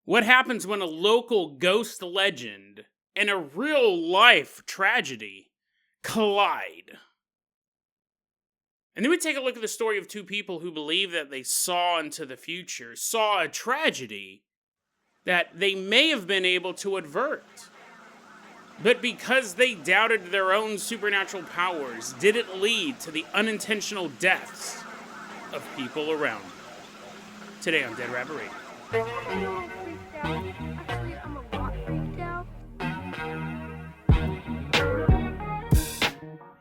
What happens when a local ghost legend and a real-life tragedy collide? And then we take a look at the story of two people who believe that they saw into the future, saw a tragedy that they may have been able to avert. But because they doubted their own supernatural powers, did it lead to the unintentional deaths of people around them. Today on Dead Rabbit Radio.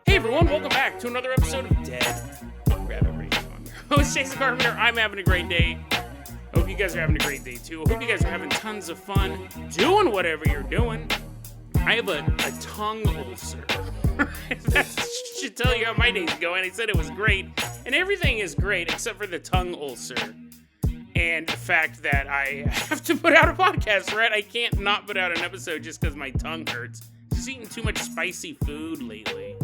Hey everyone, welcome back to another episode of Dead Rabbit Radio. I'm your host, Jason Carpenter. I'm having a great day. I hope you guys are having a great day too. I hope you guys are having tons of fun doing whatever you're doing. I have a tongue ulcer. That should tell you how my day's going. I said it was great, and everything is great except for the tongue ulcer. And the fact that I have to put out a podcast, right? I can't not put out an episode just because my tongue hurts. Just eating too much spicy food lately.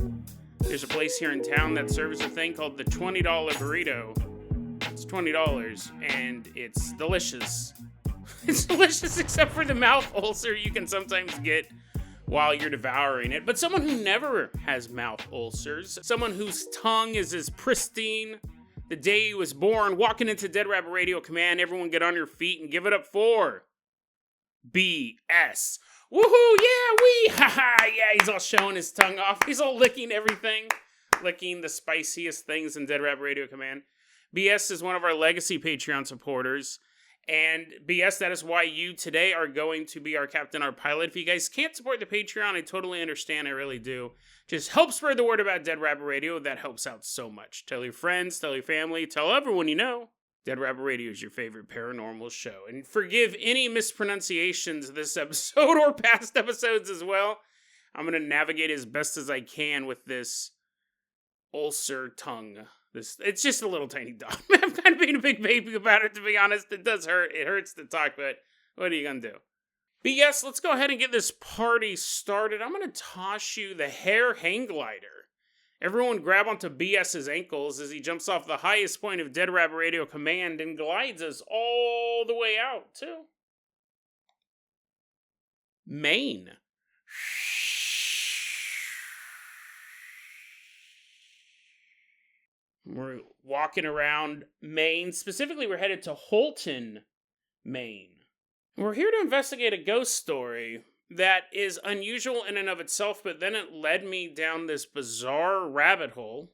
There's a place here in town that serves a thing called the $20 burrito. It's $20, and it's delicious. It's delicious except for the mouth ulcer you can sometimes get while you're devouring it. But someone who never has mouth ulcers, someone whose tongue is as pristine the day he was born, walking into Dead Rabbit Radio Command, everyone get on your feet and give it up for BS. Woohoo, yeah, haha, yeah, he's all showing his tongue off. He's all licking everything, licking the spiciest things in Dead Rabbit Radio Command. BS is one of our legacy Patreon supporters. And BS, that is why you today are going to be our captain, our pilot. If you guys can't support the Patreon, I totally understand. I really do. Just help spread the word about Dead Rabbit Radio. That helps out so much. Tell your friends, tell your family, tell everyone you know. Dead Rabbit Radio is your favorite paranormal show. And forgive any mispronunciations this episode or past episodes as well. I'm going to navigate as best as I can with this ulcer tongue. It's just a little tiny dog. I'm kind of being a big baby about it, to be honest. It does hurt. It hurts to talk, but what are you going to do? But yes, let's go ahead and get this party started. I'm going to toss you the hair hang glider. Everyone grab onto BS's ankles as he jumps off the highest point of Dead Rabbit Radio Command and glides us all the way out to Maine. We're walking around Maine. Specifically, we're headed to Houlton, Maine. We're here to investigate a ghost story that is unusual in and of itself, but then it led me down this bizarre rabbit hole.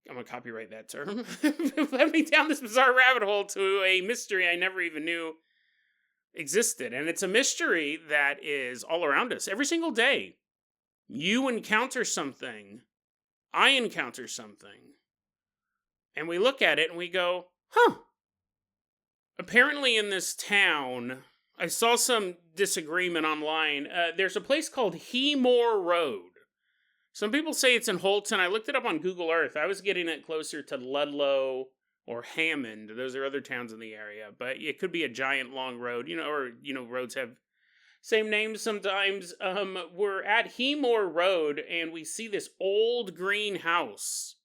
I'm going to copyright that term. It led me down this bizarre rabbit hole to a mystery I never even knew existed. And it's a mystery that is all around us. Every single day, you encounter something. I encounter something. And we look at it and we go, huh. Apparently in this town, I saw some disagreement online. There's a place called Hemore Road. Some people say it's in Houlton. I looked it up on Google Earth. I was getting it closer to Ludlow or Hammond. Those are other towns in the area. But it could be a giant long road, roads have same names sometimes. We're at Hemore Road and we see this old green house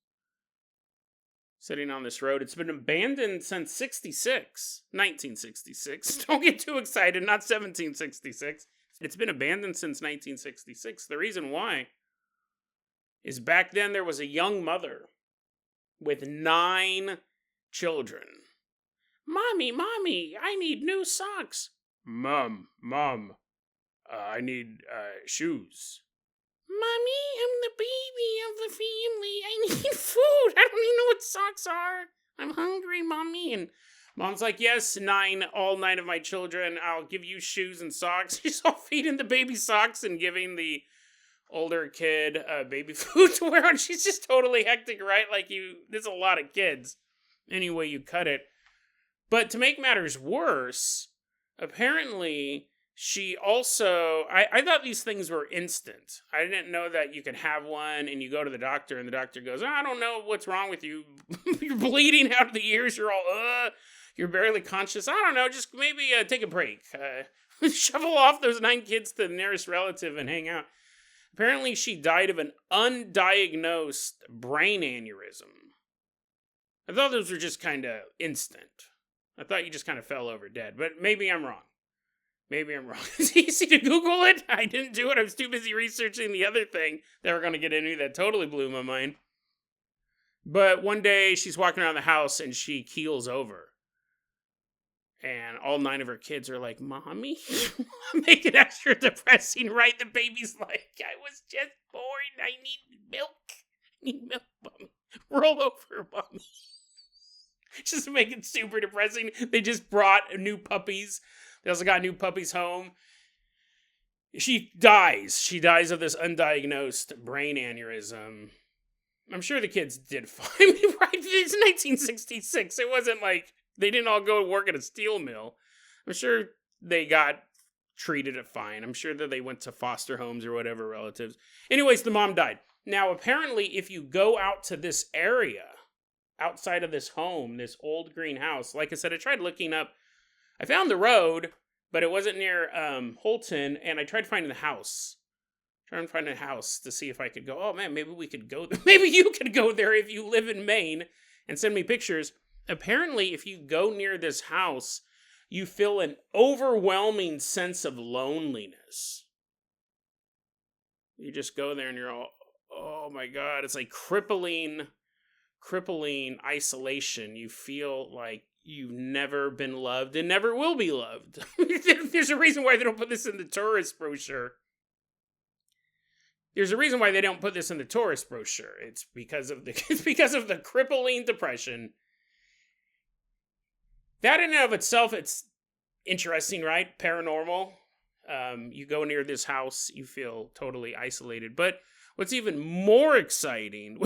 sitting on this road. It's been abandoned since 1966. Don't get too excited, not 1766. It's been abandoned since 1966. The reason why is back then there was a young mother with 9 children. Mommy, I need new socks. Mom, I need shoes. Mommy, I'm the baby of the family. I need food. I don't even know what socks are. I'm hungry, Mommy. And Mom's like, yes, all 9 of my children. I'll give you shoes and socks. She's all feeding the baby socks and giving the older kid baby food to wear on. She's just totally hectic, right? There's a lot of kids. Any way you cut it. But to make matters worse, apparently she also, I thought these things were instant. I didn't know that you could have one and you go to the doctor and the doctor goes, I don't know what's wrong with you. You're bleeding out of the ears. You're all, you're barely conscious. I don't know. Just maybe take a break. Shovel off those 9 kids to the nearest relative and hang out. Apparently she died of an undiagnosed brain aneurysm. I thought those were just kind of instant. I thought you just kind of fell over dead, but maybe I'm wrong. Maybe I'm wrong. It's easy to Google it. I didn't do it. I was too busy researching the other thing that we're going to get into that totally blew my mind. But one day she's walking around the house and she keels over. And all 9 of her kids are like, Mommy? Make it extra depressing, right? The baby's like, I was just born. I need milk. I need milk, Mommy. Roll over, Mommy. Just to make it super depressing. They just brought new puppies. They also got new puppies home. She dies. She dies of this undiagnosed brain aneurysm. I'm sure the kids did fine. Right? It's 1966. It wasn't like they didn't all go work at a steel mill. I'm sure they got treated fine. I'm sure that they went to foster homes or whatever relatives. Anyways, the mom died. Now, apparently, if you go out to this area, outside of this home, this old green house, like I said, I tried looking up. I found the road, but it wasn't near Houlton, and I tried finding the house. Trying to find a house to see if I could go, oh man, maybe we could go there. Maybe you could go there if you live in Maine and send me pictures. Apparently, if you go near this house, you feel an overwhelming sense of loneliness. You just go there and you're all, oh my God, it's like crippling isolation. You feel like you've never been loved and never will be loved. There's a reason why they don't put this in the tourist brochure. There's a reason why they don't put this in the tourist brochure. It's because of the crippling depression. That in and of itself, it's interesting, right? Paranormal. You go near this house, you feel totally isolated. But what's even more exciting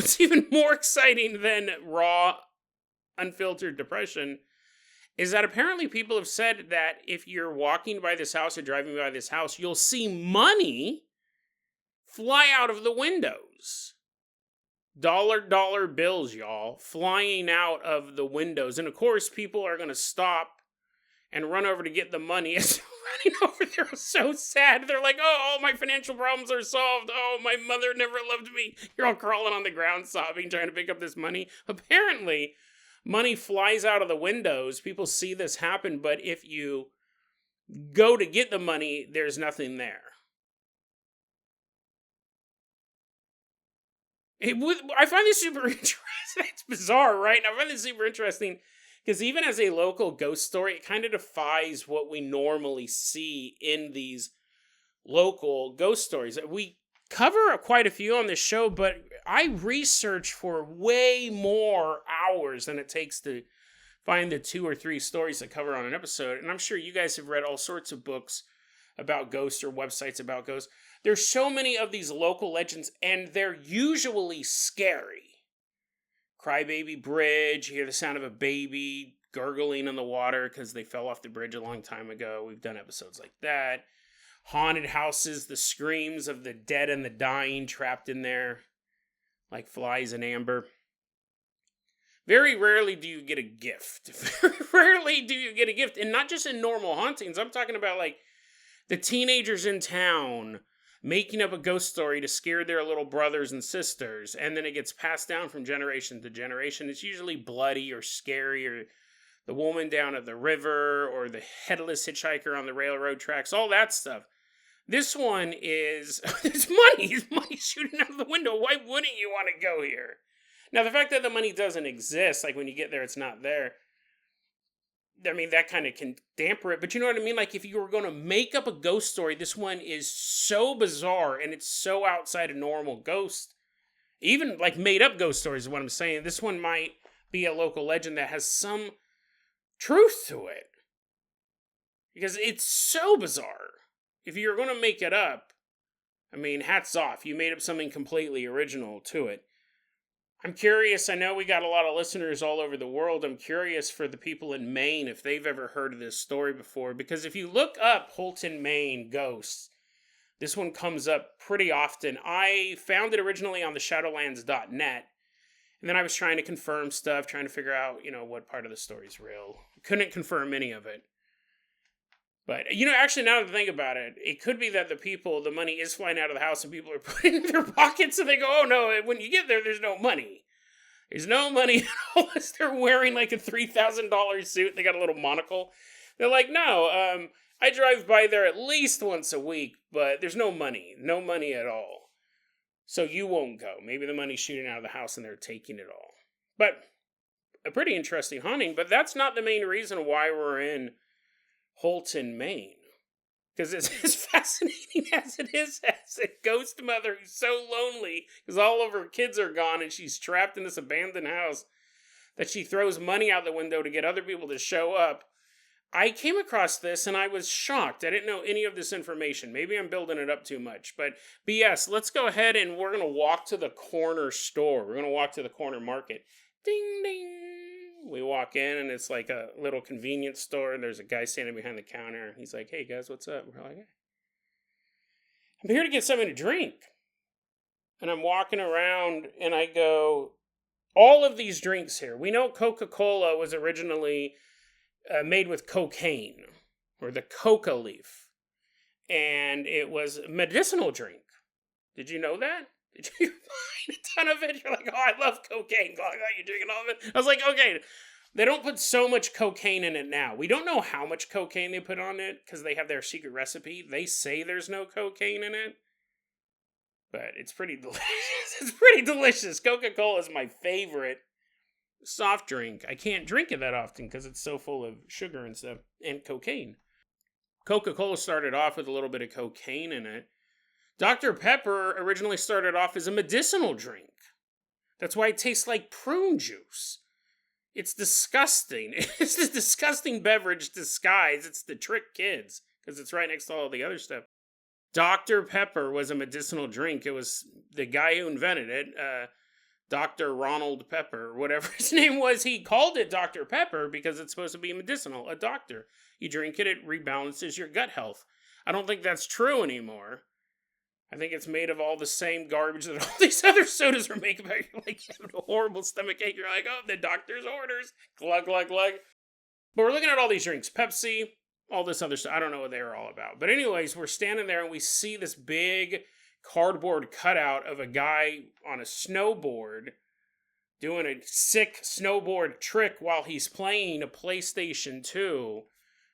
than raw, unfiltered depression is that apparently people have said that if you're walking by this house or driving by this house, you'll see money fly out of the windows. Dollar bills, y'all, flying out of the windows. And of course, people are going to stop and run over to get the money. As running over there is so sad. They're like, oh, all my financial problems are solved. Oh, my mother never loved me. You're all crawling on the ground, sobbing, trying to pick up this money. Apparently, money flies out of the windows. People see this happen, but if you go to get the money, there's nothing there. I find this super interesting. It's bizarre, right? And I find this super interesting because even as a local ghost story, it kind of defies what we normally see in these local ghost stories. We cover quite a few on this show, but I research for way more hours than it takes to find the 2 or 3 stories that cover on an episode. And I'm sure you guys have read all sorts of books about ghosts or websites about ghosts. There's so many of these local legends, and they're usually scary. Crybaby Bridge, you hear the sound of a baby gurgling in the water because they fell off the bridge a long time ago. We've done episodes like that. Haunted houses, the screams of the dead and the dying trapped in there, like flies in amber. Very rarely do you get a gift. Very rarely do you get a gift, and not just in normal hauntings. I'm talking about like the teenagers in town making up a ghost story to scare their little brothers and sisters, and then it gets passed down from generation to generation. It's usually bloody or scary, or the woman down at the river, or the headless hitchhiker on the railroad tracks, all that stuff. This one is, it's money. It's money shooting out of the window. Why wouldn't you want to go here? Now, the fact that the money doesn't exist, like when you get there, it's not there, I mean, that kind of can damper it. But you know what I mean? Like, if you were going to make up a ghost story, this one is so bizarre, and it's so outside of normal ghost. Even, like, made-up ghost stories is what I'm saying. This one might be a local legend that has some truth to it. Because it's so bizarre. If you're going to make it up, I mean, hats off. You made up something completely original to it. I'm curious, I know we got a lot of listeners all over the world. I'm curious for the people in Maine if they've ever heard of this story before. Because if you look up Houlton, Maine ghosts, this one comes up pretty often. I found it originally on the Shadowlands.net. And then I was trying to confirm stuff, trying to figure out, what part of the story's real. Couldn't confirm any of it. But, actually, now that I think about it, it could be that the money is flying out of the house and people are putting it in their pockets and they go, oh no, when you get there, there's no money. There's no money at all unless they're wearing like a $3,000 suit. They got a little monocle. They're like, no, I drive by there at least once a week, but there's no money. No money at all. So you won't go. Maybe the money's shooting out of the house and they're taking it all. But a pretty interesting haunting, but that's not the main reason why we're in Houlton, Maine. Because it's as fascinating as it is as a ghost mother who's so lonely because all of her kids are gone and she's trapped in this abandoned house that she throws money out the window to get other people to show up. I came across this and I was shocked. I didn't know any of this information. Maybe I'm building it up too much. But yes, let's go ahead and we're going to walk to the corner store. We're going to walk to the corner market. Ding, ding. We walk in and it's like a little convenience store. There's a guy standing behind the counter. He's like, hey guys, what's up? We're like, hey. I'm here to get something to drink. And I'm walking around and I go, all of these drinks here. We know Coca-Cola was originally made with cocaine or the coca leaf. And it was a medicinal drink. Did you know that? Did you find a ton of it? You're like, oh, I love cocaine. Oh, you're drinking all of it? I was like, okay, they don't put so much cocaine in it now. We don't know how much cocaine they put on it because they have their secret recipe. They say there's no cocaine in it. But it's pretty delicious. It's pretty delicious. Coca-Cola is my favorite soft drink. I can't drink it that often because it's so full of sugar and stuff and cocaine. Coca-Cola started off with a little bit of cocaine in it. Dr. Pepper originally started off as a medicinal drink. That's why it tastes like prune juice. It's disgusting. It's a disgusting beverage disguise. It's to trick kids because it's right next to all the other stuff. Dr. Pepper was a medicinal drink. It was the guy who invented it, Dr. Ronald Pepper, whatever his name was. He called it Dr. Pepper because it's supposed to be medicinal, a doctor. You drink it, it rebalances your gut health. I don't think that's true anymore. I think it's made of all the same garbage that all these other sodas are made about. You're like having a horrible stomach ache. You're like, oh, the doctor's orders. Glug, glug, glug. But we're looking at all these drinks. Pepsi, all this other stuff. I don't know what they were all about. But anyways, we're standing there and we see this big cardboard cutout of a guy on a snowboard doing a sick snowboard trick while he's playing a PlayStation 2.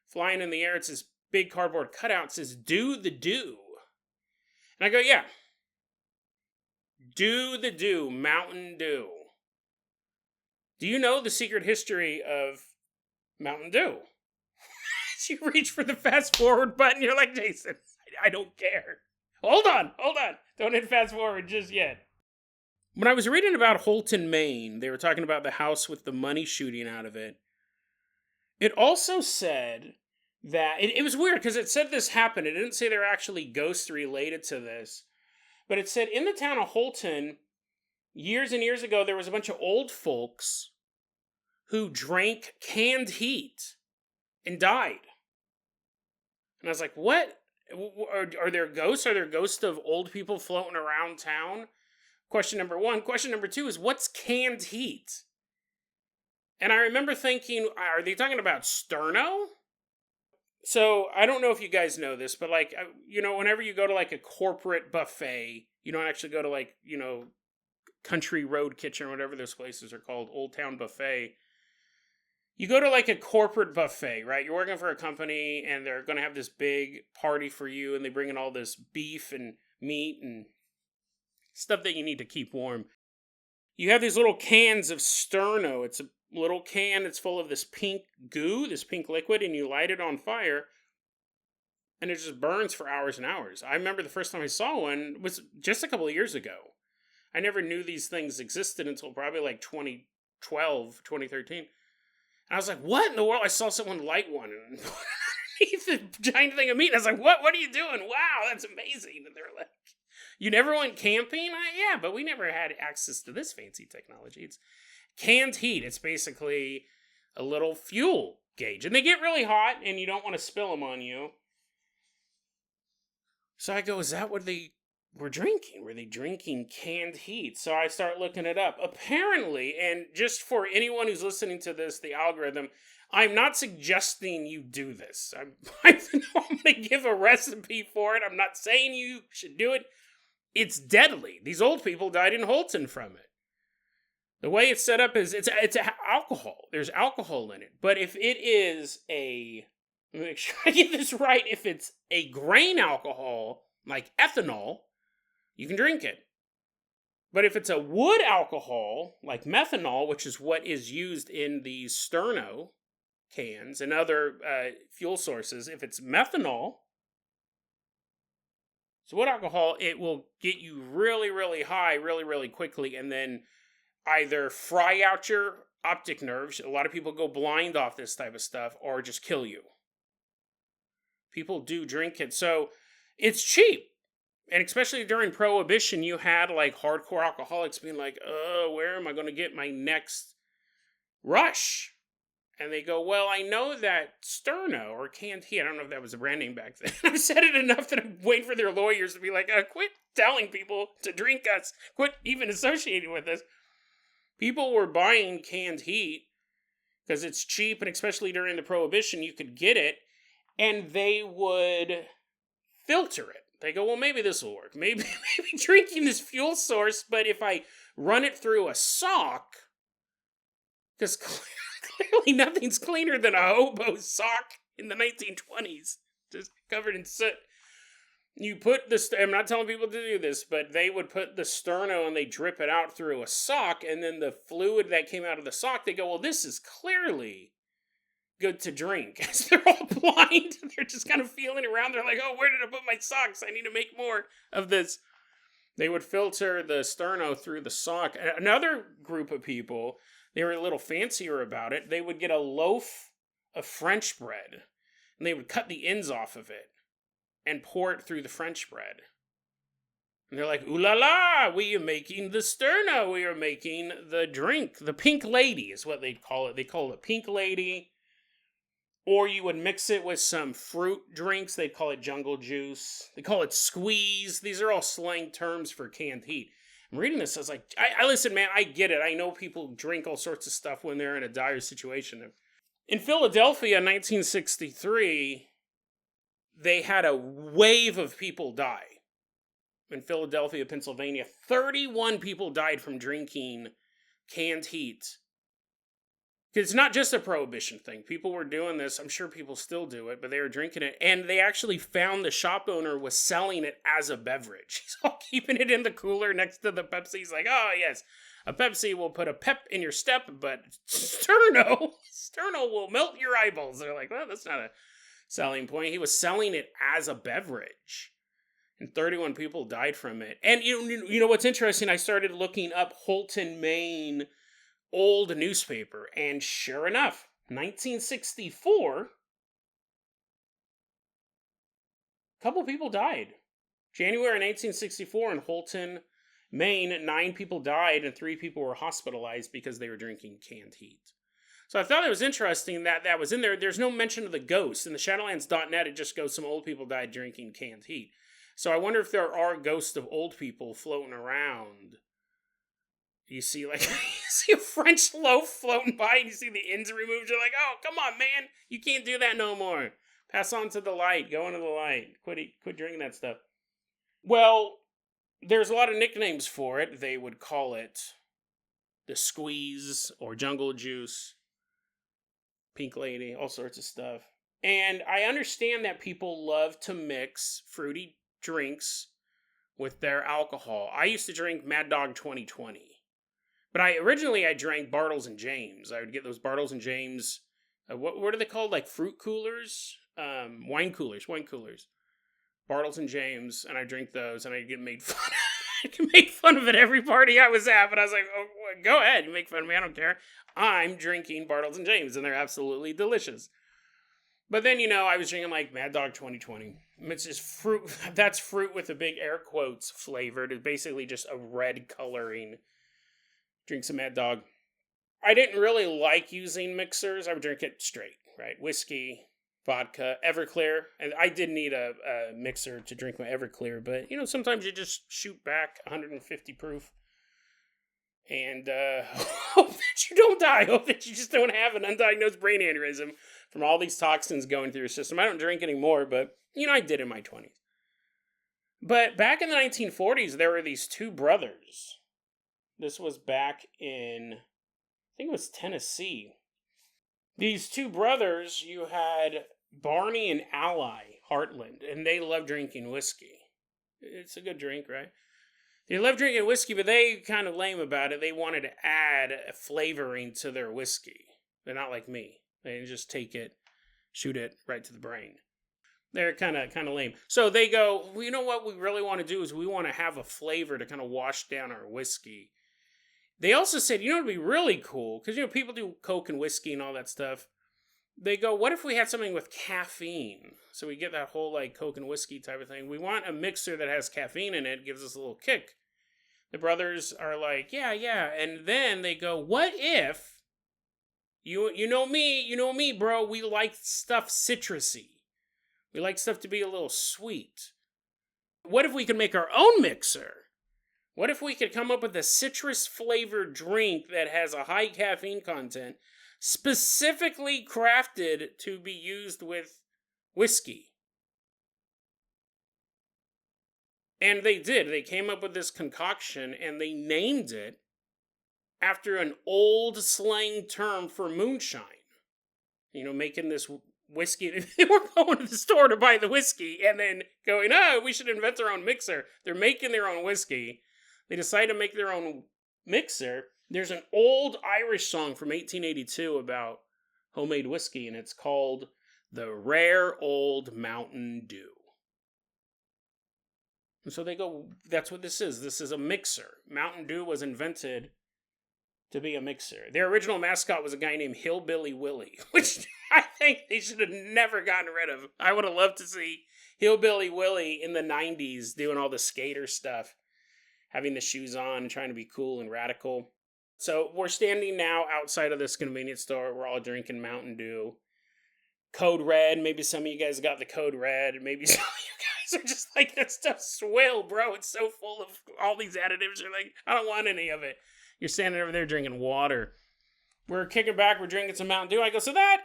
Flying in the air. It's this big cardboard cutout. It says, do the do. And I go, yeah. Do the do, Mountain Dew. Do you know the secret history of Mountain Dew? You reach for the fast forward button, you're like, Jason, I don't care. Hold on. Don't hit fast forward just yet. When I was reading about Houlton, Maine, they were talking about the house with the money shooting out of it. It also said that it was weird because it said this happened. It didn't say there were actually ghosts related to this. But it said in the town of Houlton, years and years ago, there was a bunch of old folks who drank canned heat and died. And I was like, what? Are there ghosts? Are there ghosts of old people floating around town? Question number one. Question number two is, what's canned heat? And I remember thinking, are they talking about Sterno? So, I don't know if you guys know this, but like, whenever you go to like a corporate buffet, you don't actually go to like, Country Road Kitchen or whatever those places are called, Old Town Buffet. You go to like a corporate buffet, right? You're working for a company and they're going to have this big party for you and they bring in all this beef and meat and stuff that you need to keep warm. You have these little cans of Sterno. It's a little can. It's full of this pink goo, this pink liquid, and you light it on fire and it just burns for hours and hours. I remember the first time I saw one was just a couple of years ago. I never knew these things existed until probably like 2012, 2013. I was like, what in the world? I saw someone light one and underneath a giant thing of meat. And I was like, what are you doing? Wow, that's amazing. And they're like, you never went camping? Yeah, but we never had access to this fancy technology. It's canned heat. It's basically a little fuel gauge. And they get really hot and you don't want to spill them on you. So I go, is that what they were drinking? Were they drinking canned heat? So I start looking it up. Apparently, and just for anyone who's listening to this, the algorithm, I'm not suggesting you do this. I'm going to give a recipe for it. I'm not saying you should do it. It's deadly. These old people died in Houlton from it. The way it's set up is it's alcohol. There's alcohol in it. But if it is let me make sure I get this right. If it's a grain alcohol, like ethanol, you can drink it. But if it's a wood alcohol, like methanol, which is what is used in these Sterno cans and other fuel sources, if it's methanol, so wood alcohol, it will get you really, really high really, really quickly and then either fry out your optic nerves, a lot of people go blind off this type of stuff, or just kill you. People do drink it, so it's cheap. And especially during Prohibition, you had like hardcore alcoholics being like, where am I going to get my next rush? And they go, well, I know that Sterno or canned heat, I don't know if that was a brand name back then. I've said it enough that I'm waiting for their lawyers to be like, quit telling people to drink us. Quit even associating with us. People were buying canned heat because it's cheap, and especially during the Prohibition, you could get it, and they would filter it. They go, well, maybe this will work. Maybe drinking this fuel source, but if I run it through a sock, because clearly nothing's cleaner than a hobo sock in the 1920s, just covered in soot. You put this, I'm not telling people to do this, but they would put the Sterno and they drip it out through a sock, and then the fluid that came out of the sock, they go, well, this is clearly good to drink. As they're all blind, they're just kind of feeling around. They're like, oh, where did I put my socks? I need to make more of this. They would filter the Sterno through the sock. Another group of people, they were a little fancier about it. They would get a loaf of French bread, and they would cut the ends off of it and pour it through the French bread. And they're like, ooh la la, we are making the Sterno. We are making the drink. The Pink Lady is what they'd call it. They call it Pink Lady. Or you would mix it with some fruit drinks. They'd call it jungle juice. They call it squeeze. These are all slang terms for canned heat. I'm reading this, I was like, I listen, man, I get it. I know people drink all sorts of stuff when they're in a dire situation. In Philadelphia in 1963, they had a wave of people die. In Philadelphia, Pennsylvania, 31 people died from drinking canned heat. Because it's not just a Prohibition thing. People were doing this. I'm sure people still do it, but they were drinking it. And they actually found the shop owner was selling it as a beverage. He's all keeping it in the cooler next to the Pepsi. He's like, oh, yes, a Pepsi will put a pep in your step, but Sterno will melt your eyeballs. They're like, well, that's not a selling point. He was selling it as a beverage. And 31 people died from it. And you know what's interesting? I started looking up Houlton, Maine old newspaper, and sure enough, 1964, a couple people died. January 1964 in Houlton, Maine, 9 people died and 3 people were hospitalized because they were drinking canned heat. So I thought it was interesting that that was in there. There's no mention of the ghosts. In the Shadowlands.net, it just goes, some old people died drinking canned heat. So I wonder if there are ghosts of old people floating around. You see, like, you see a French loaf floating by, and you see the ends removed. You're like, oh, come on, man. You can't do that no more. Pass on to the light. Go into the light. Quit drinking that stuff. Well, there's a lot of nicknames for it. They would call it the squeeze or jungle juice, Pink Lady, all sorts of stuff. And I understand that people love to mix fruity drinks with their alcohol. I used to drink Mad Dog 2020. But I drank Bartles and James. I would get those Bartles and James, what are they called? Like fruit coolers? Wine coolers. Bartles and James, and I drink those, and I get made fun I can make fun of at every party I was at, but I was like, oh, go ahead, you make fun of me, I don't care. I'm drinking Bartles and James, and they're absolutely delicious. But then, I was drinking like Mad Dog 2020. It's just fruit. That's fruit with a big air quotes flavored. It's basically just a red coloring. Drink some Mad Dog. I didn't really like using mixers. I would drink it straight, right? Whiskey, vodka, Everclear. And I did need a mixer to drink my Everclear, but, sometimes you just shoot back 150 proof. And hope that you don't die. Hope that you just don't have an undiagnosed brain aneurysm from all these toxins going through your system. I don't drink anymore, but, I did in my 20s. But back in the 1940s, there were these 2 brothers. This was back in, I think it was Tennessee. These two brothers, you had Barney and Ally Hartland, and they love drinking whiskey. It's a good drink, right? They love drinking whiskey, but they kind of lame about it. They wanted to add a flavoring to their whiskey. They're not like me. They just take it, shoot it right to the brain. They're kind of lame. So they go, well, you know what we really want to do is we want to have a flavor to kind of wash down our whiskey. They also said, you know, it'd be really cool, because, you know, people do Coke and whiskey and all that stuff. They go, what if we had something with caffeine? So we get that whole, like, Coke and whiskey type of thing. We want a mixer that has caffeine in it, gives us a little kick. The brothers are like, yeah. And then they go, what if, you know me, bro, we like stuff citrusy. We like stuff to be a little sweet. What if we could make our own mixer? What if we could come up with a citrus-flavored drink that has a high caffeine content, specifically crafted to be used with whiskey? And they did. They came up with this concoction, and they named it after an old slang term for moonshine. You know, making this whiskey. They were going to the store to buy the whiskey, and then going, we should invent our own mixer. They're making their own whiskey. They decide to make their own mixer. There's an old Irish song from 1882 about homemade whiskey, and it's called The Rare Old Mountain Dew. And so they go, that's what this is. This is a mixer. Mountain Dew was invented to be a mixer. Their original mascot was a guy named Hillbilly Willie, which I think they should have never gotten rid of. I would have loved to see Hillbilly Willie in the 90s doing all the skater stuff, having the shoes on and trying to be cool and radical. So we're standing now outside of this convenience store. We're all drinking Mountain Dew. Code Red. Maybe some of you guys got the Code Red. Maybe some of you guys are just like, that stuff's swill, bro. It's so full of all these additives. You're like, I don't want any of it. You're standing over there drinking water. We're kicking back. We're drinking some Mountain Dew. I go, so that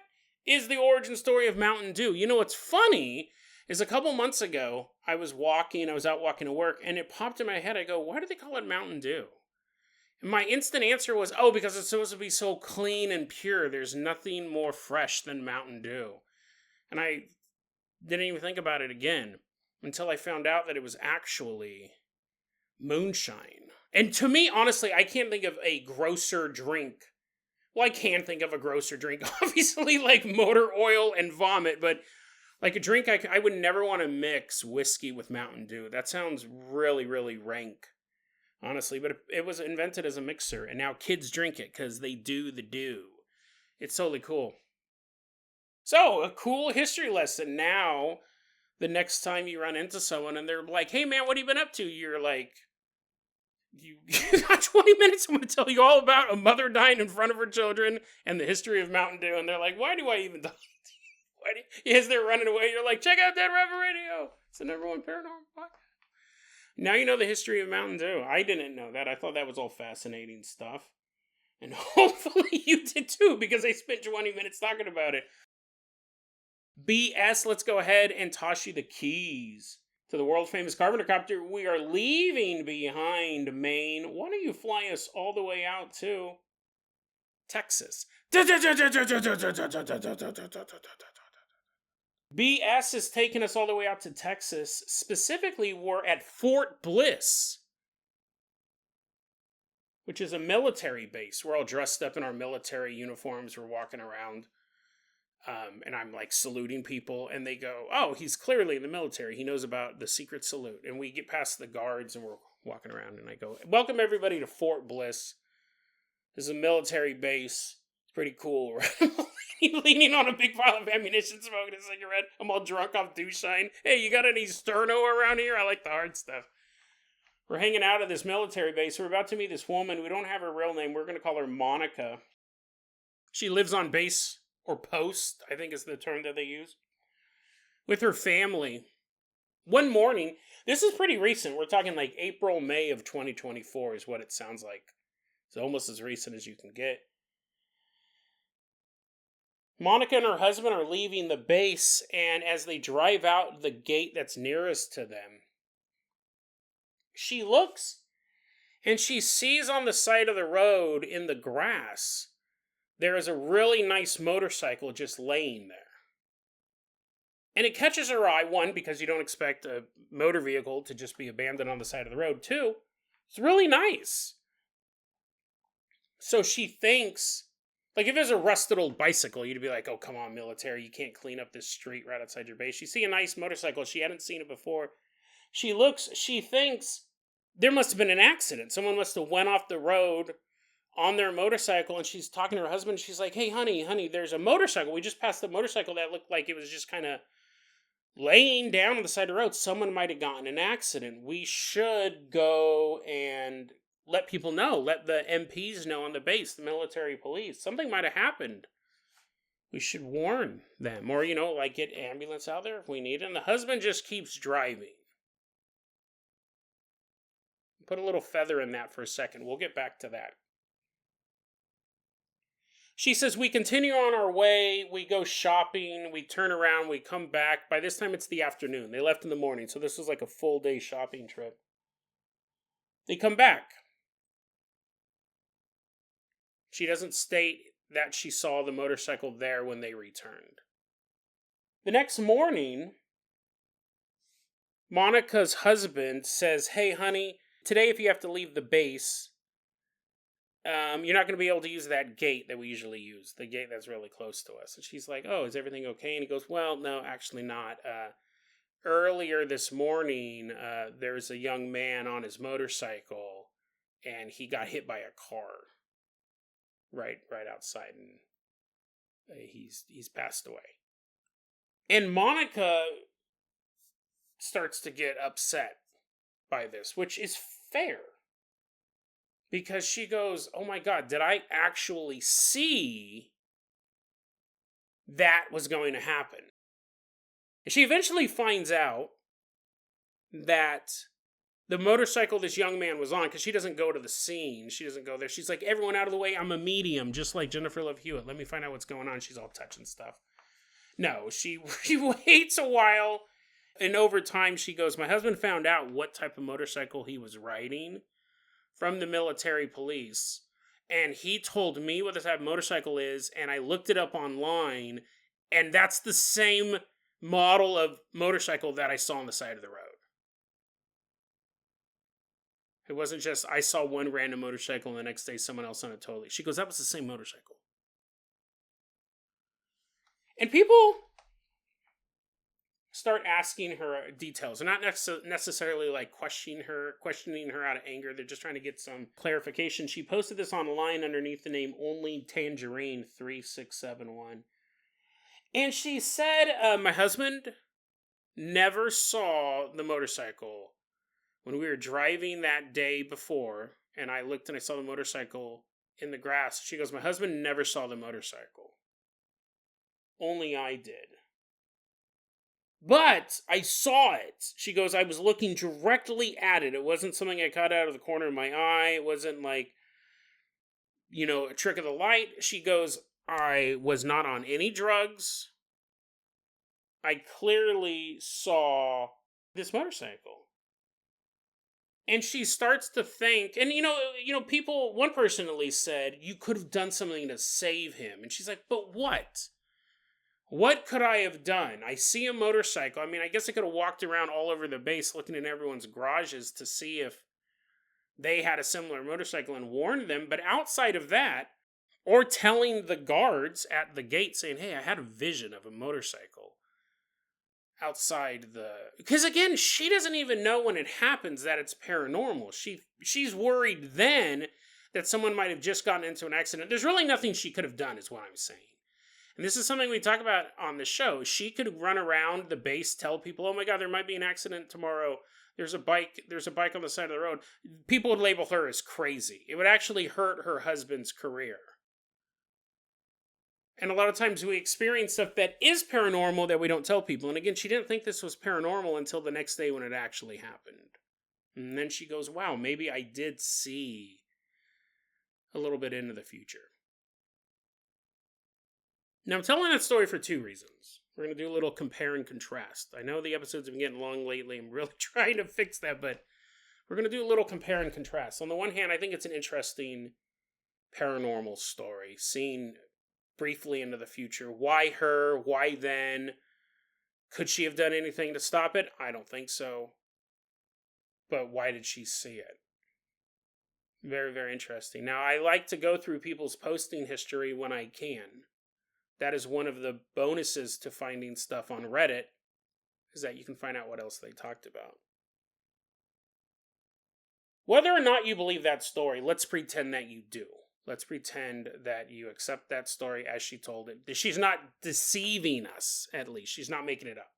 is the origin story of Mountain Dew. You know what's funny is a couple months ago, I was out walking to work, and it popped in my head. I go, why do they call it Mountain Dew? And my instant answer was, because it's supposed to be so clean and pure. There's nothing more fresh than Mountain Dew. And I didn't even think about it again until I found out that it was actually moonshine. And to me, honestly, I can't think of a grosser drink. Well, I can think of a grosser drink, obviously, like motor oil and vomit, but like a drink I would never want to mix whiskey with Mountain Dew. That sounds really, really rank, honestly, but it was invented as a mixer, and now kids drink it because they do the dew. It's totally cool. So, a cool history lesson. Now, the next time you run into someone and they're like, hey man, what have you been up to? You're like, you got 20 minutes, I'm going to tell you all about a mother dying in front of her children and the history of Mountain Dew. And they're like, why do I even talk to you? As they're running away, you're like, check out Dead Rabbit Radio. It's the #1 paranormal podcast. Now you know the history of Mountain Dew. I didn't know that. I thought that was all fascinating stuff. And hopefully you did too, because I spent 20 minutes talking about it. BS, let's go ahead and toss you the keys to the world-famous Carpenter Copter. We are leaving behind Maine. Why don't you fly us all the way out to Texas? BS is taking us all the way out to Texas. Specifically, we're at Fort Bliss, which is a military base. We're all dressed up in our military uniforms. We're walking around. And I'm like saluting people, and they go, oh, he's clearly in the military. He knows about the secret salute. And we get past the guards and we're walking around, and I go, welcome everybody to Fort Bliss. This is a military base. It's pretty cool, right? I'm leaning on a big pile of ammunition, smoking a cigarette. I'm all drunk off dewshine. Hey, you got any Sterno around here? I like the hard stuff. We're hanging out at this military base. We're about to meet this woman. We don't have her real name. We're going to call her Monica. She lives on base. Or post, I think is the term that they use, with her family. One morning, this is pretty recent. We're talking like April, May of 2024 is what it sounds like. It's almost as recent as you can get. Monica and her husband are leaving the base, and as they drive out the gate that's nearest to them, she looks, And she sees on the side of the road in the grass, there is a really nice motorcycle just laying there. And it catches her eye, one, because you don't expect a motor vehicle to just be abandoned on the side of the road. Two, it's really nice. So she thinks, like if it was a rusted old bicycle, you'd be like, oh, come on, military, you can't clean up this street right outside your base. You see a nice motorcycle, she hadn't seen it before. She looks, she thinks there must have been an accident. Someone must have went off the road on their motorcycle, and she's talking to her husband. She's like, hey, honey, there's a motorcycle. We just passed the motorcycle that looked like it was just kind of laying down on the side of the road. Someone might have gotten an accident. We should go and let people know. Let the MPs know on the base, the military police. Something might have happened. We should warn them. Or, like get ambulance out there if we need it. And the husband just keeps driving. Put a little feather in that for a second. We'll get back to that. She says, we continue on our way, we go shopping, we turn around, we come back. By this time, it's the afternoon. They left in the morning, so this was like a full day shopping trip. They come back. She doesn't state that she saw the motorcycle there when they returned. The next morning, Monica's husband says, hey, honey, today if you have to leave the base, you're not going to be able to use that gate that we usually use, the gate that's really close to us. And she's like, oh, is everything okay? And he goes, well, no, actually not. Earlier this morning, there's a young man on his motorcycle, and he got hit by a car right outside, and he's passed away. And Monica starts to get upset by this, which is fair. Because she goes, oh my God, did I actually see that was going to happen? And she eventually finds out that the motorcycle this young man was on, because she doesn't go to the scene, she doesn't go there. She's like, everyone out of the way, I'm a medium, just like Jennifer Love Hewitt. Let me find out what's going on. She's all touching stuff. No, she waits a while, and over time she goes, my husband found out what type of motorcycle he was riding from the military police, and he told me what the type of motorcycle is, and I looked it up online, and that's the same model of motorcycle that I saw on the side of the road. It wasn't just, I saw one random motorcycle, and the next day someone else on it totally. She goes, that was the same motorcycle. And people start asking her details. They're not necessarily like questioning her out of anger. They're just trying to get some clarification. She posted this online underneath the name Only Tangerine 3671. And she said, my husband never saw the motorcycle when we were driving that day before, and I looked and I saw the motorcycle in the grass. She goes, my husband never saw the motorcycle. Only I did. But I saw it. She goes, I was looking directly at it. It wasn't something I caught out of the corner of my eye. It wasn't like, a trick of the light. She goes, I was not on any drugs. I clearly saw this motorcycle. And she starts to think, and people, one person at least said, you could have done something to save him. And she's like, but what? What could I have done? I see a motorcycle. I mean, I guess I could have walked around all over the base looking in everyone's garages to see if they had a similar motorcycle and warned them. But outside of that, or telling the guards at the gate saying, hey, I had a vision of a motorcycle outside the... Because again, she doesn't even know when it happens that it's paranormal. She's worried then that someone might have just gotten into an accident. There's really nothing she could have done, is what I'm saying. And this is something we talk about on the show. She could run around the base, tell people, oh my God, there might be an accident tomorrow. There's a bike on the side of the road. People would label her as crazy. It would actually hurt her husband's career. And a lot of times we experience stuff that is paranormal that we don't tell people. And again, she didn't think this was paranormal until the next day when it actually happened. And then she goes, wow, maybe I did see a little bit into the future. Now, I'm telling that story for two reasons. We're going to do a little compare and contrast. I know the episodes have been getting long lately. I'm really trying to fix that, but we're going to do a little compare and contrast. On the one hand, I think it's an interesting paranormal story, seen briefly into the future. Why her? Why then? Could she have done anything to stop it? I don't think so. But why did she see it? Very, very interesting. Now, I like to go through people's posting history when I can. That is one of the bonuses to finding stuff on Reddit, is that you can find out what else they talked about. Whether or not you believe that story, let's pretend that you do. Let's pretend that you accept that story as she told it. She's not deceiving us, at least. She's not making it up.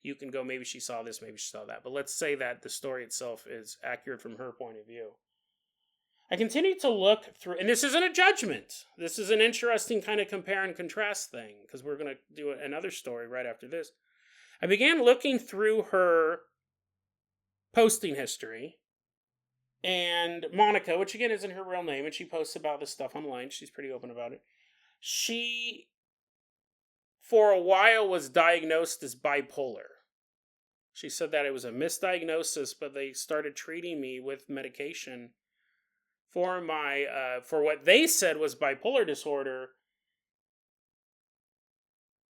You can go, maybe she saw this, maybe she saw that. But let's say that the story itself is accurate from her point of view. I continue to look through, and this isn't a judgment. This is an interesting kind of compare and contrast thing, because we're going to do another story right after this. I began looking through her posting history, and Monica, which again isn't her real name, and she posts about this stuff online. She's pretty open about it. She, for a while, was diagnosed as bipolar. She said that it was a misdiagnosis, but they started treating me with medication for my, for what they said was bipolar disorder.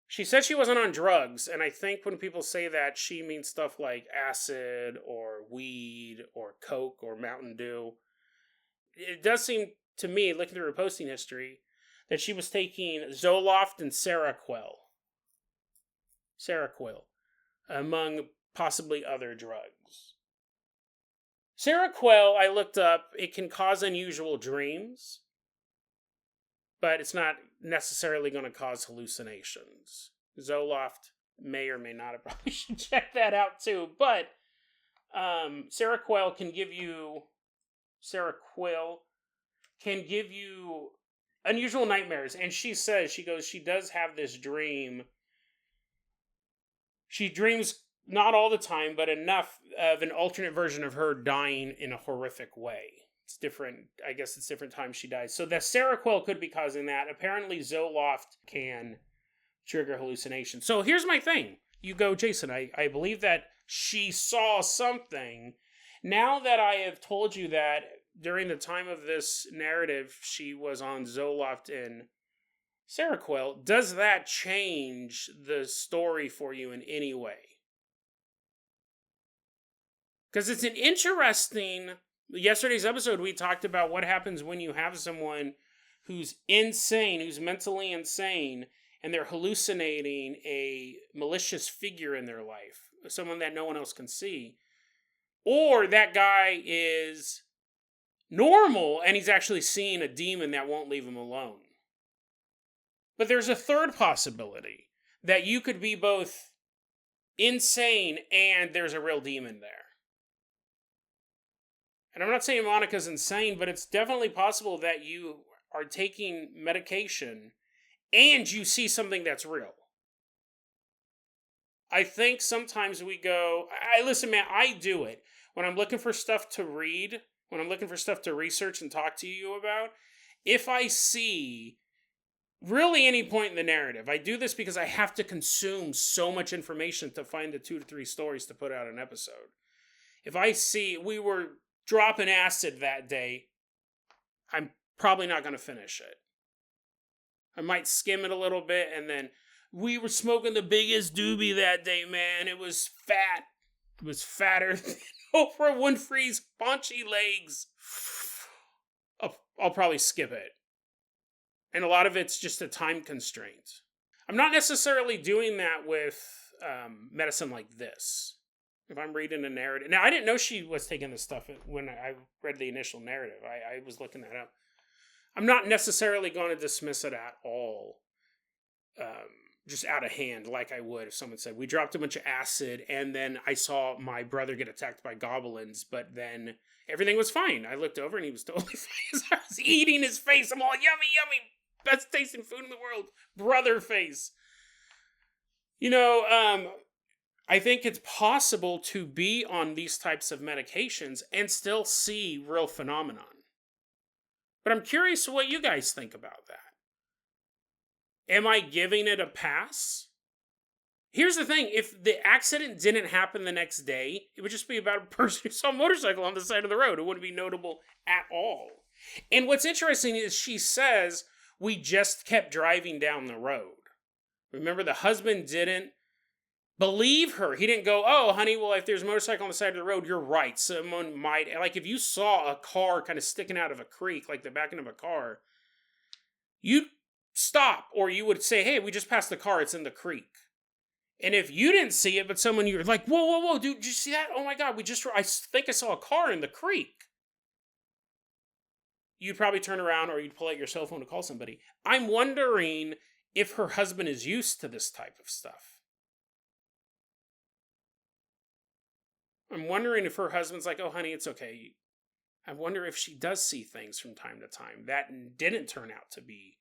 She said she wasn't on drugs, and I think when people say that, she means stuff like acid or weed or Coke or Mountain Dew. It does seem to me, looking through her posting history, that she was taking Zoloft and Seroquel, among possibly other drugs. Seroquel, I looked up, it can cause unusual dreams, but it's not necessarily going to cause hallucinations. Zoloft may or may not. I probably should check that out too. But Seroquel can give you unusual nightmares. And she says, she does have this dream. She dreams not all the time, but enough of an alternate version of her dying in a horrific way. It's different. I guess it's different times she dies. So the Seroquel could be causing that. Apparently Zoloft can trigger hallucinations. So here's my thing. You go, Jason, I believe that she saw something. Now that I have told you that during the time of this narrative, she was on Zoloft and Seroquel, does that change the story for you in any way? Because it's an interesting... Yesterday's episode, we talked about what happens when you have someone who's insane, who's mentally insane, and they're hallucinating a malicious figure in their life, someone that no one else can see. Or that guy is normal, and he's actually seeing a demon that won't leave him alone. But there's a third possibility, that you could be both insane and there's a real demon there. And I'm not saying Monica's insane, but it's definitely possible that you are taking medication and you see something that's real. I think sometimes we go, listen, man, I do it. When I'm looking for stuff to read, when I'm looking for stuff to research and talk to you about, if I see really any point in the narrative, I do this because I have to consume so much information to find the 2 to 3 stories to put out an episode. If I see we were dropping acid that day, I'm probably not going to finish it. I might skim it a little bit, and then we were smoking the biggest doobie that day, man. It was fat. It was fatter than Oprah Winfrey's paunchy legs. I'll probably skip it. And a lot of it's just a time constraint. I'm not necessarily doing that with medicine like this. If I'm reading a narrative... Now, I didn't know she was taking this stuff when I read the initial narrative. I was looking that up. I'm not necessarily going to dismiss it at all. Just out of hand, like I would if someone said, we dropped a bunch of acid, and then I saw my brother get attacked by goblins, but then everything was fine. I looked over, and he was totally fine. I was eating his face. I'm all, yummy, yummy. Best tasting food in the world. Brother face. You know, I think it's possible to be on these types of medications and still see real phenomenon. But I'm curious what you guys think about that. Am I giving it a pass? Here's the thing. If the accident didn't happen the next day, it would just be about a person who saw a motorcycle on the side of the road. It wouldn't be notable at all. And what's interesting is she says, we just kept driving down the road. Remember, the husband didn't believe her. He didn't go, oh, honey, well, if there's a motorcycle on the side of the road, you're right. Someone might, like, if you saw a car kind of sticking out of a creek, like the back end of a car, you'd stop, or you would say, hey, we just passed the car, it's in the creek. And if you didn't see it, but someone, you're like, whoa, whoa, whoa, dude, did you see that? Oh my God, I think I saw a car in the creek. You'd probably turn around, or you'd pull out your cell phone to call somebody. I'm wondering if her husband is used to this type of stuff. I'm wondering if her husband's like, oh, honey, it's okay. I wonder if she does see things from time to time that didn't turn out to be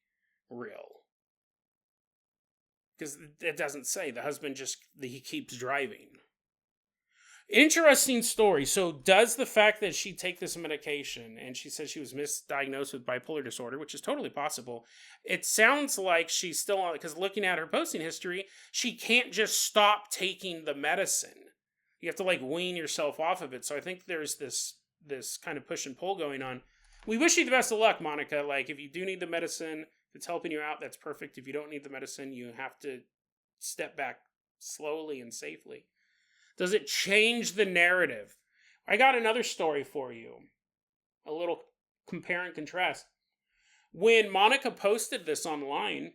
real. Because it doesn't say. The husband he keeps driving. Interesting story. So does the fact that she take this medication, and she says she was misdiagnosed with bipolar disorder, which is totally possible, it sounds like she's still on it, because looking at her posting history, she can't just stop taking the medicine. You have to like wean yourself off of it. So I think there's this kind of push and pull going on. We wish you the best of luck, Monica. Like, if you do need the medicine, if it's helping you out, that's perfect. If you don't need the medicine, you have to step back slowly and safely. Does it change the narrative? I got another story for you. A little compare and contrast. When Monica posted this online,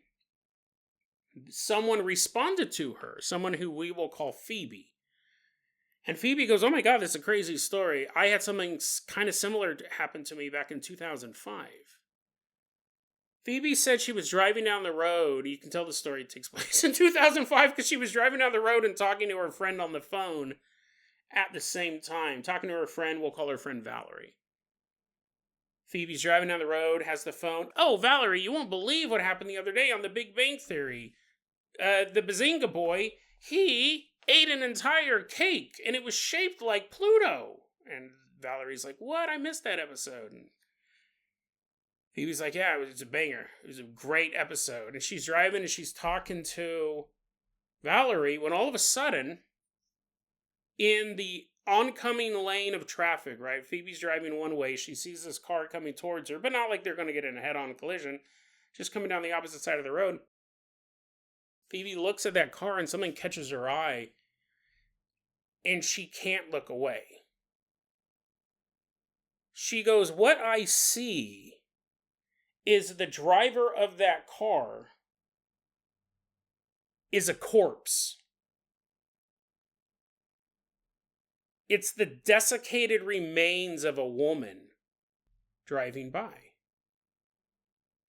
someone responded to her. Someone who we will call Phoebe. And Phoebe goes, oh my God, that's a crazy story. I had something kind of similar happen to me back in 2005. Phoebe said she was driving down the road. You can tell the story takes place in 2005 because she was driving down the road and talking to her friend on the phone at the same time. Talking to her friend, we'll call her friend Valerie. Phoebe's driving down the road, has the phone. Oh, Valerie, you won't believe what happened the other day on The Big Bang Theory. The Bazinga boy, he ate an entire cake, and it was shaped like Pluto. And Valerie's like, what? I missed that episode. And Phoebe's like, yeah, it was a banger. It was a great episode. And she's driving, and she's talking to Valerie, when all of a sudden, in the oncoming lane of traffic, right? Phoebe's driving one way. She sees this car coming towards her, but not like they're going to get in a head-on collision. Just coming down the opposite side of the road. Phoebe looks at that car and something catches her eye, and she can't look away. She goes, what I see is the driver of that car is a corpse. It's the desiccated remains of a woman driving by.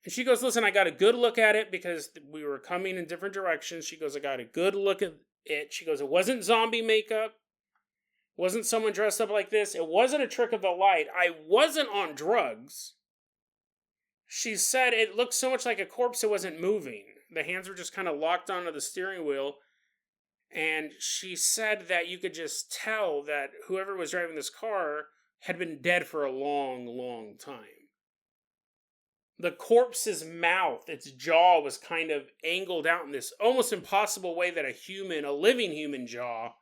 And she goes, listen, I got a good look at it because we were coming in different directions. She goes, I got a good look at it. She goes, it wasn't zombie makeup. It wasn't someone dressed up like this. It wasn't a trick of the light. I wasn't on drugs. She said it looked so much like a corpse it wasn't moving. The hands were just kind of locked onto the steering wheel. And she said that you could just tell that whoever was driving this car had been dead for a long, long time. The corpse's mouth, its jaw was kind of angled out in this almost impossible way that a living human jaw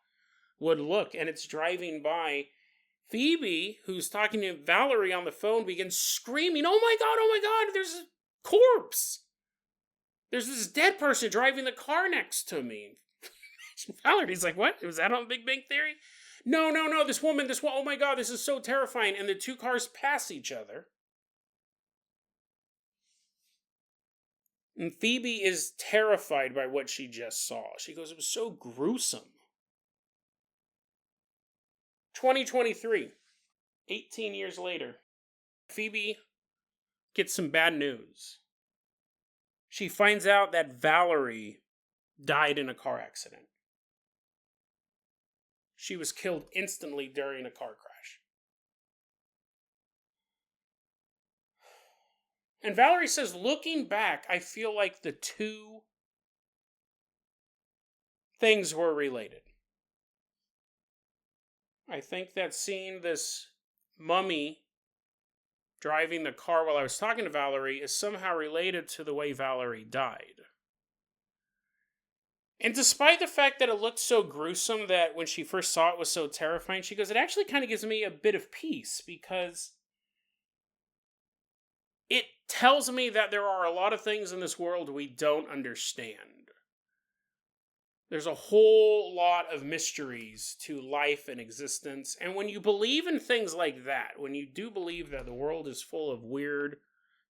would look. And it's driving by. Phoebe, who's talking to Valerie on the phone, begins screaming, oh my God, there's a corpse. There's this dead person driving the car next to me. Valerie's like, what? Was that on Big Bang Theory? No, this woman, oh my God, this is so terrifying. And the two cars pass each other. And Phoebe is terrified by what she just saw. She goes, it was so gruesome. 2023, 18 years later, Phoebe gets some bad news. She finds out that Valerie died in a car accident. She was killed instantly during a car crash. And Valerie says, looking back, I feel like the two things were related. I think that seeing this mummy driving the car while I was talking to Valerie is somehow related to the way Valerie died. And despite the fact that it looked so gruesome that when she first saw it was so terrifying, she goes, it actually kind of gives me a bit of peace because it tells me that there are a lot of things in this world we don't understand. There's a whole lot of mysteries to life and existence. And when you believe in things like that, when you do believe that the world is full of weird,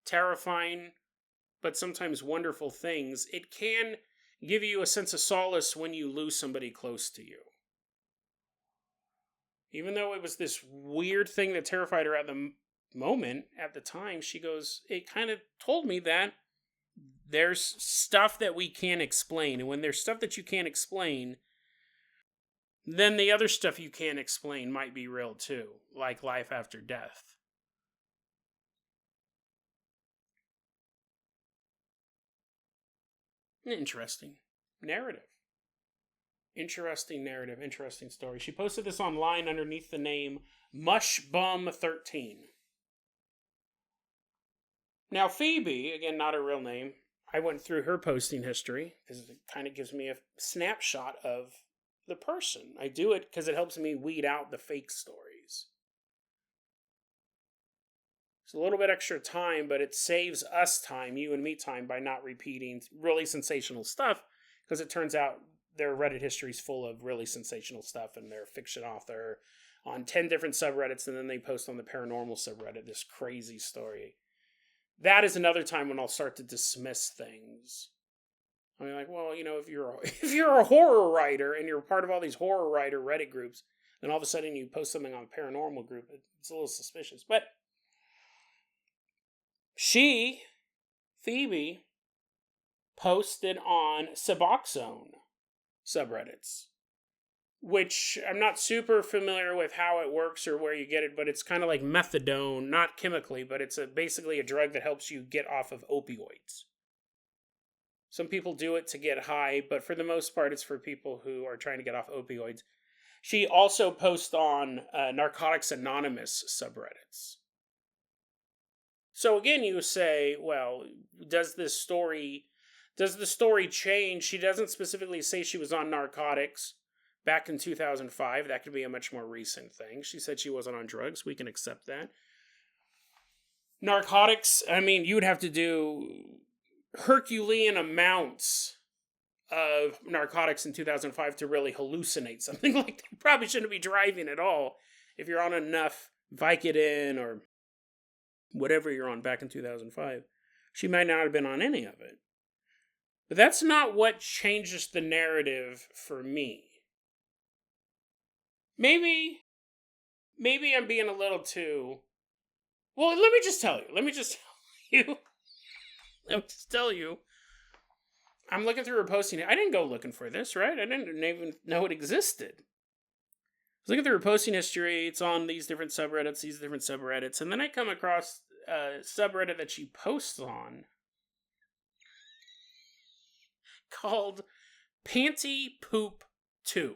terrifying, but sometimes wonderful things, it can give you a sense of solace when you lose somebody close to you. Even though it was this weird thing that terrified her at the moment, at the time, she goes, it kind of told me that there's stuff that we can't explain. And when there's stuff that you can't explain, then the other stuff you can't explain might be real too, like life after death. Interesting narrative. Interesting narrative, interesting story. She posted this online underneath the name Mushbum13. Now, Phoebe, again, not her real name, I went through her posting history because it kind of gives me a snapshot of the person. I do it because it helps me weed out the fake stories. It's a little bit extra time, but it saves us time, you and me time, by not repeating really sensational stuff, because it turns out their Reddit history is full of really sensational stuff, and they're a fiction author on 10 different subreddits, and then they post on the paranormal subreddit this crazy story. That is another time when I'll start to dismiss things. I mean, like, well, if you're a horror writer and you're part of all these horror writer Reddit groups, then all of a sudden you post something on a paranormal group, it's a little suspicious. But Phoebe, posted on Suboxone subreddits, which I'm not super familiar with how it works or where you get it, but it's kind of like methadone, not chemically, but it's basically a drug that helps you get off of opioids. Some people do it to get high, but for the most part, it's for people who are trying to get off opioids. She also posts on Narcotics Anonymous subreddits. So again, you say, well, does the story change? She doesn't specifically say she was on narcotics back in 2005. That could be a much more recent thing. She said she wasn't on drugs. We can accept that. Narcotics, I mean, you would have to do Herculean amounts of narcotics in 2005 to really hallucinate something like that. You probably shouldn't be driving at all if you're on enough Vicodin or whatever you're on back in 2005. She might not have been on any of it. But that's not what changes the narrative for me. Maybe I'm being a little too... Well, let me just tell you. I'm looking through her posting. I didn't go looking for this, right? I didn't even know it existed. I was looking through her posting history. It's on these different subreddits. And then I come across a subreddit that she posts on called Panty Poop 2.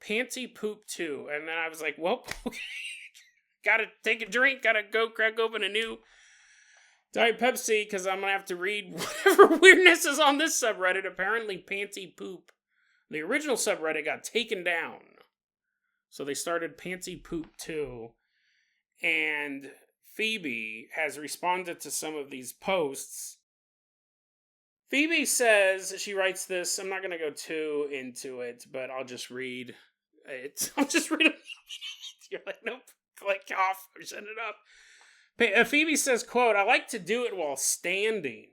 Panty Poop 2. And then I was like, well, okay. Gotta take a drink. Gotta go crack open a new Diet Pepsi because I'm gonna have to read whatever weirdness is on this subreddit. Apparently, Panty Poop, the original subreddit, got taken down. So they started Panty Poop 2. And Phoebe has responded to some of these posts. Phoebe says, she writes this, I'm not going to go too into it, but I'll just read it. You're like, nope, click off or send it up. Phoebe says, quote, I like to do it while standing.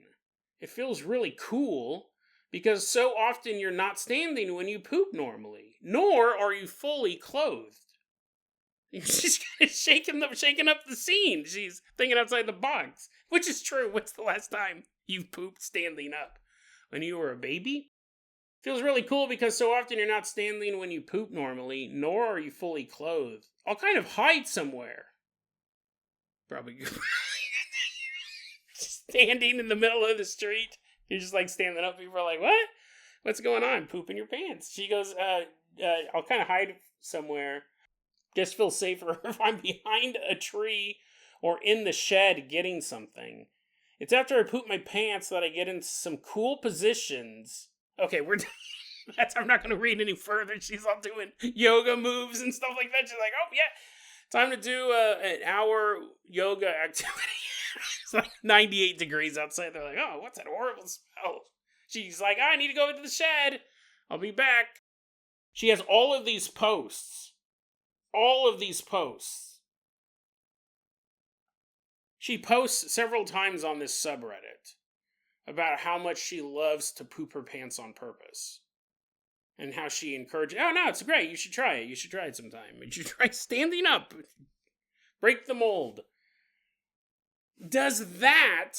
It feels really cool because so often you're not standing when you poop normally, nor are you fully clothed. She's kind of shaking up the scene. She's thinking outside the box, which is true. When's the last time you pooped standing up? When you were a baby? Feels really cool because so often you're not standing when you poop normally, nor are you fully clothed. I'll kind of hide somewhere. Probably standing in the middle of the street. You're just like standing up. People are like, what? What's going on? Poop in your pants. She goes, I'll kind of hide somewhere. Just feel safer if I'm behind a tree or in the shed getting something. It's after I poop my pants that I get into some cool positions. Okay, I'm not going to read any further. She's all doing yoga moves and stuff like that. She's like, oh, yeah, time to do an hour yoga activity. It's like 98 degrees outside. They're like, oh, what's that horrible smell? She's like, I need to go into the shed. I'll be back. She has all of these posts. All of these posts. She posts several times on this subreddit about how much she loves to poop her pants on purpose. And how she encourages, oh no, it's great, you should try it. You should try it sometime. You should try standing up. Break the mold. Does that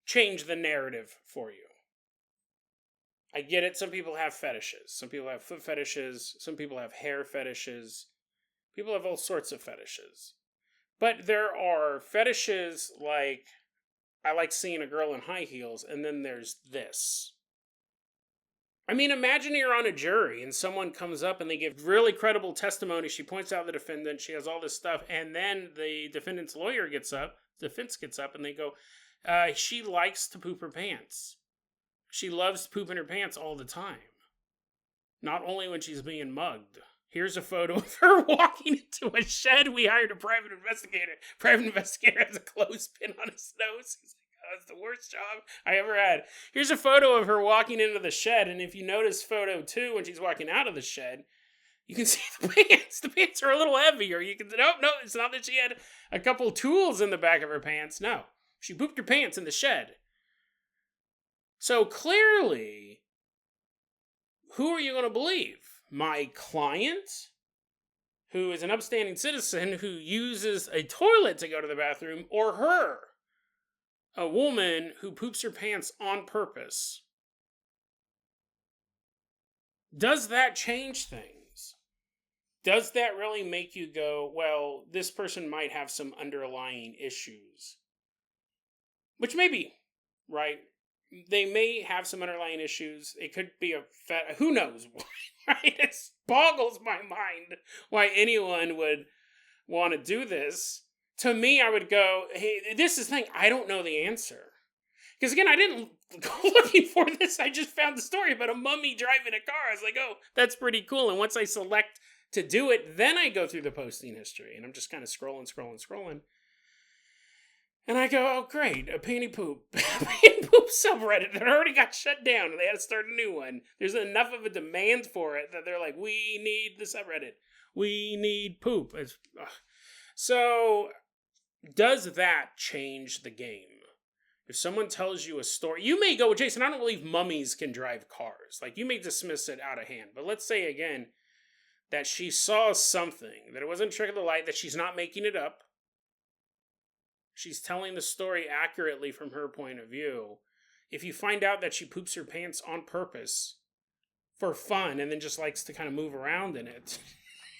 change the narrative for you? I get it, some people have fetishes. Some people have foot fetishes. Some people have hair fetishes. People have all sorts of fetishes. But there are fetishes like, I like seeing a girl in high heels, and then there's this. I mean, imagine you're on a jury and someone comes up and they give really credible testimony. She points out the defendant. She has all this stuff. And then the defendant's lawyer defense gets up and they go, she likes to poop her pants. She loves pooping her pants all the time. Not only when she's being mugged. Here's a photo of her walking into a shed. We hired a private investigator. Private investigator has a clothespin on his nose. He's like, oh, that's the worst job I ever had. Here's a photo of her walking into the shed. And if you notice photo 2, when she's walking out of the shed, you can see the pants. The pants are a little heavier. You can, no, it's not that she had a couple tools in the back of her pants. No, she pooped her pants in the shed. So clearly, who are you going to believe? My client, who is an upstanding citizen who uses a toilet to go to the bathroom, or her, a woman who poops her pants on purpose? Does that change things? Does that really make you go, well, this person might have some underlying issues? Which maybe, right? They may have some underlying issues. It could be who knows why, right? It boggles my mind why anyone would want to do this. To me, I would go, hey, this is the thing, I don't know the answer. Because again, I didn't go looking for this. I just found the story about a mummy driving a car. I was like, oh, that's pretty cool. And once I select to do it, then I go through the posting history. And I'm just kind of scrolling. And I go, oh, great, a panty poop. Panty poop subreddit that already got shut down and they had to start a new one. There's enough of a demand for it that they're like, we need the subreddit. We need poop. So, does that change the game? If someone tells you a story, you may go, Jason, I don't believe mummies can drive cars. Like, you may dismiss it out of hand. But let's say, again, that she saw something, that it wasn't a trick of the light, that she's not making it up. She's telling the story accurately from her point of view. If you find out that she poops her pants on purpose for fun and then just likes to kind of move around in it.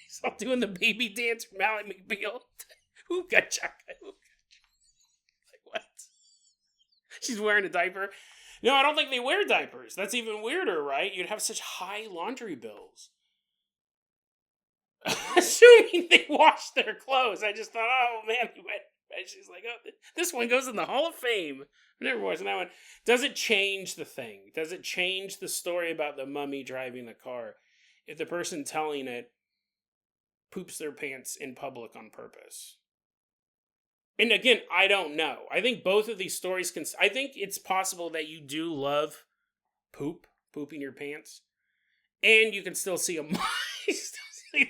He's all doing the baby dance from Ally McBeal. Ooga chaka. Like, what? She's wearing a diaper. No, I don't think they wear diapers. That's even weirder, right? You'd have such high laundry bills. Assuming they wash their clothes. I just thought, oh man, she's like, oh, this one goes in the Hall of Fame. I never watched that one. Does it change the thing? Does it change the story about the mummy driving the car if the person telling it poops their pants in public on purpose? And again, I don't know. I think both of these stories I think it's possible that you do love pooping your pants, and you can still see a mummy.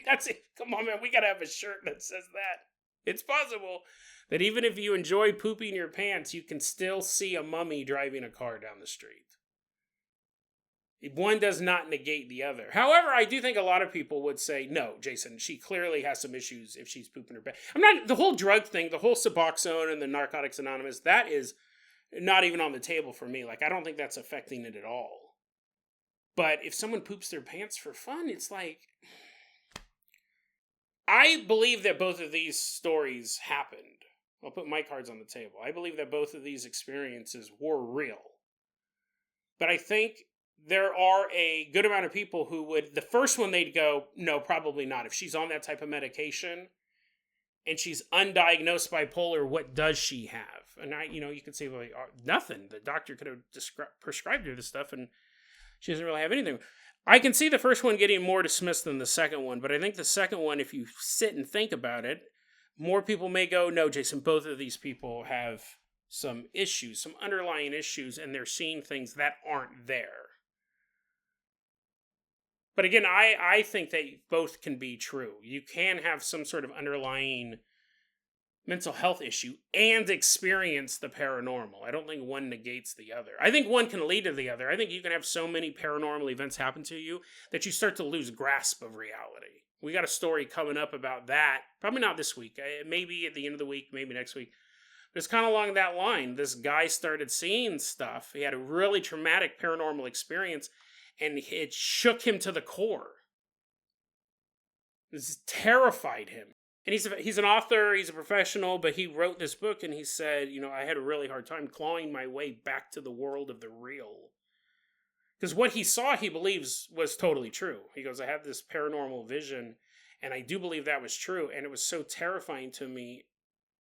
That's it. Come on, man. We gotta have a shirt that says that. It's possible that even if you enjoy pooping your pants, you can still see a mummy driving a car down the street. One does not negate the other. However, I do think a lot of people would say, no, Jason, she clearly has some issues if she's pooping her pants. The whole drug thing, the whole Suboxone and the Narcotics Anonymous, that is not even on the table for me. Like, I don't think that's affecting it at all. But if someone poops their pants for fun, it's like, I believe that both of these stories happened. I'll put my cards on the table. I believe that both of these experiences were real. But I think there are a good amount of people who would, the first one they'd go, no, probably not. If she's on that type of medication and she's undiagnosed bipolar, what does she have? And you could say, well, nothing. The doctor could have prescribed her this stuff, and she doesn't really have anything. I can see the first one getting more dismissed than the second one, but I think the second one, if you sit and think about it, more people may go, no, Jason, both of these people have some issues, some underlying issues, and they're seeing things that aren't there. But again, I think that both can be true. You can have some sort of underlying mental health issue and experience the paranormal. I don't think one negates the other. I think one can lead to the other. I think you can have so many paranormal events happen to you that you start to lose grasp of reality. We got a story coming up about that. Probably not this week. Maybe at the end of the week, maybe next week. But it's kind of along that line. This guy started seeing stuff. He had a really traumatic paranormal experience, and it shook him to the core. This terrified him. And he's an author, he's a professional, but he wrote this book and he said, I had a really hard time clawing my way back to the world of the real. Because what he saw, he believes, was totally true. He goes, I have this paranormal vision, and I do believe that was true, and it was so terrifying to me,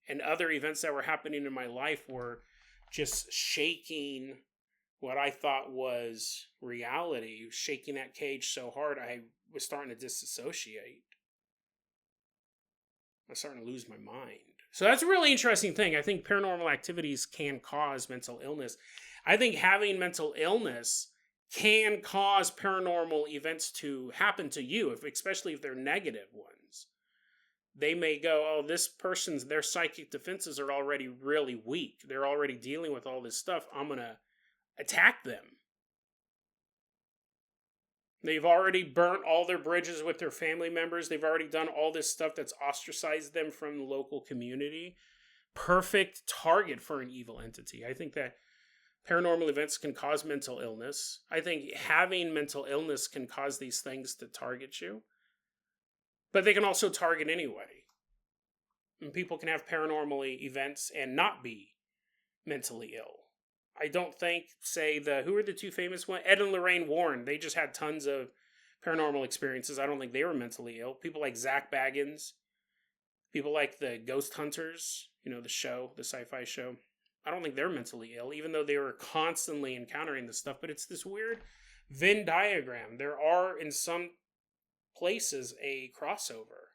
and other events that were happening in my life were just shaking what I thought was reality, shaking that cage so hard I was starting to disassociate. I'm starting to lose my mind. So that's a really interesting thing. I think paranormal activities can cause mental illness. I think having mental illness can cause paranormal events to happen to you, especially if they're negative ones. They may go, oh, this person's, their psychic defenses are already really weak. They're already dealing with all this stuff. I'm going to attack them. They've already burnt all their bridges with their family members. They've already done all this stuff that's ostracized them from the local community. Perfect target for an evil entity. I think that paranormal events can cause mental illness. I think having mental illness can cause these things to target you. But they can also target anybody. And people can have paranormal events and not be mentally ill. I don't think, say, who are the two famous ones? Ed and Lorraine Warren. They just had tons of paranormal experiences. I don't think they were mentally ill. People like Zach Baggins. People like the Ghost Hunters, the show, the sci-fi show. I don't think they're mentally ill, even though they were constantly encountering this stuff. But it's this weird Venn diagram. There are, in some places, a crossover.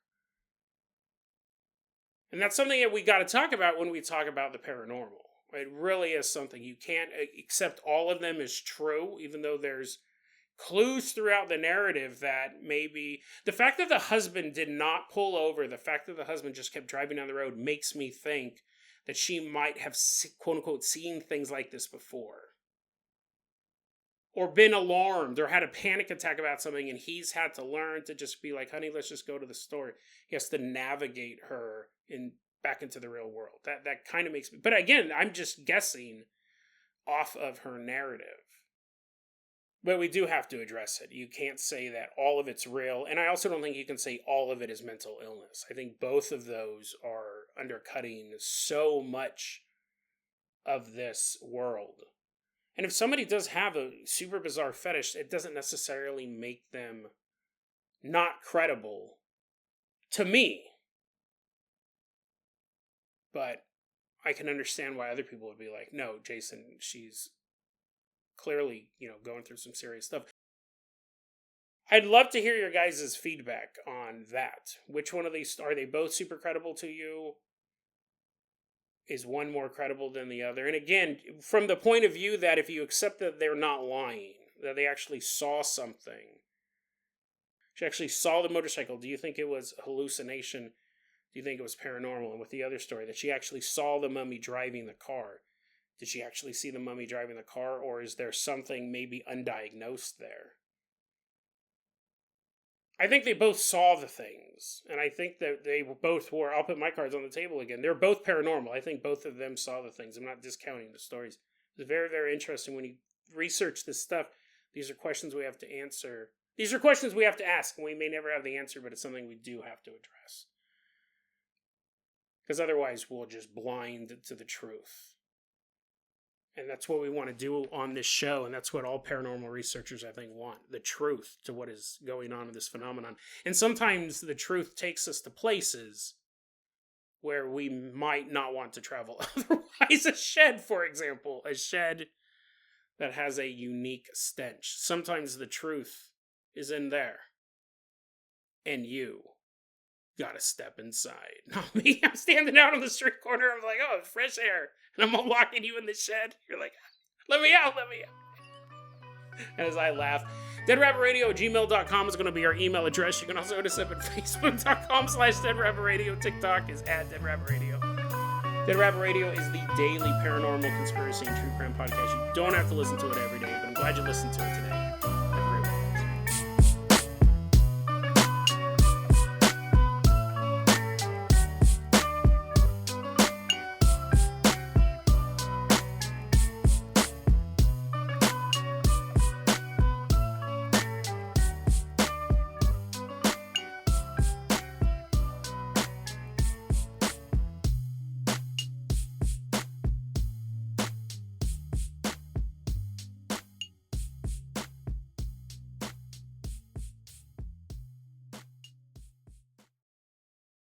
And that's something that we got to talk about when we talk about the paranormal. It really is something. You can't accept all of them as true, even though there's clues throughout the narrative that maybe the fact that the husband did not pull over, the fact that the husband just kept driving down the road makes me think that she might have, quote unquote, seen things like this before. Or been alarmed or had a panic attack about something, and he's had to learn to just be like, honey, let's just go to the store. He has to navigate her back into the real world. That kind of makes me... But again, I'm just guessing off of her narrative. But we do have to address it. You can't say that all of it's real. And I also don't think you can say all of it is mental illness. I think both of those are undercutting so much of this world. And if somebody does have a super bizarre fetish, it doesn't necessarily make them not credible to me. But I can understand why other people would be like, no, Jason, she's clearly, going through some serious stuff. I'd love to hear your guys' feedback on that. Which one of these, are they both super credible to you? Is one more credible than the other? And again, from the point of view that if you accept that they're not lying, that they actually saw something. She actually saw the motorcycle. Do you think it was a hallucination? Do you think it was paranormal? And with the other story, that she actually saw the mummy driving the car. Did she actually see the mummy driving the car? Or is there something maybe undiagnosed there? I think they both saw the things. And I think that they both were, I'll put my cards on the table again. They're both paranormal. I think both of them saw the things. I'm not discounting the stories. It's very, very interesting when you research this stuff. These are questions we have to answer. These are questions we have to ask. And we may never have the answer, but it's something we do have to address. Because otherwise we'll just blind to the truth. And that's what we want to do on this show. And that's what all paranormal researchers, I think, want. The truth to what is going on in this phenomenon. And sometimes the truth takes us to places where we might not want to travel otherwise. A shed, for example. A shed that has a unique stench. Sometimes the truth is in there. And you gotta step inside. Not me. I'm standing out on the street corner. I'm like, oh, fresh air. And I'm unlocking you in the shed. You're like, let me out, let me out. And as I laugh, deadrabbitradio@gmail.com is going to be our email address. You can also hit us up at facebook.com/deadrabbitradio. TikTok is @deadrabbitradio. Dead Rabbit Radio is the daily paranormal conspiracy and true crime podcast. You don't have to listen to it every day, but I'm glad you listened to it today.